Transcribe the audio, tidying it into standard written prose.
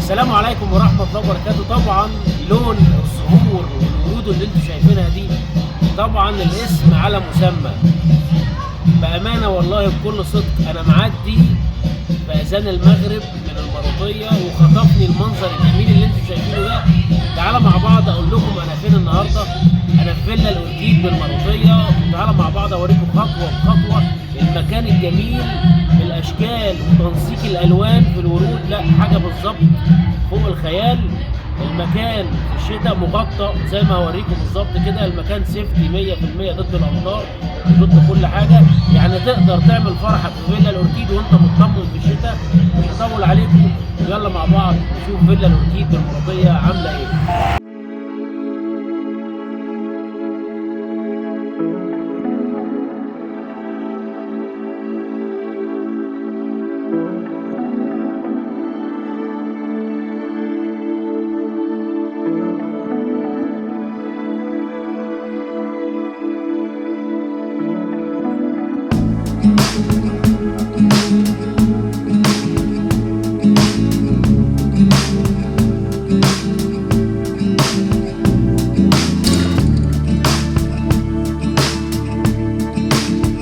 السلام عليكم ورحمة الله وبركاته. طبعا لون الزهور والورود اللي انتم شايفينها دي طبعا الاسم على مسمى. بأمانة والله بكل صدق أنا معدي بأذان المغرب من المروطية وخطفني المنظر الجميل اللي انتم شايفينه ده. تعالى مع بعض أقول لكم أنا فين النهاردة. أنا في فيلا الأوركيد بالمروطية. تعالى مع بعض أوريكم خطوة بخطوة المكان الجميل بالأشكال وتنسيق الألوان في الورود. لا حاجة بالظبط فوق الخيال. المكان في الشتاء مغطى زي ما هوريكم بالظبط كده. المكان سيفتي 100% ضد الامطار وضد كل حاجه، يعني تقدر تعمل فرحك في فيلا الأوركيد وانت مطمن في الشتاء. مش هطول عليكم، يلا مع بعض نشوف فيلا الأوركيد بالمروطيه عامله ايه.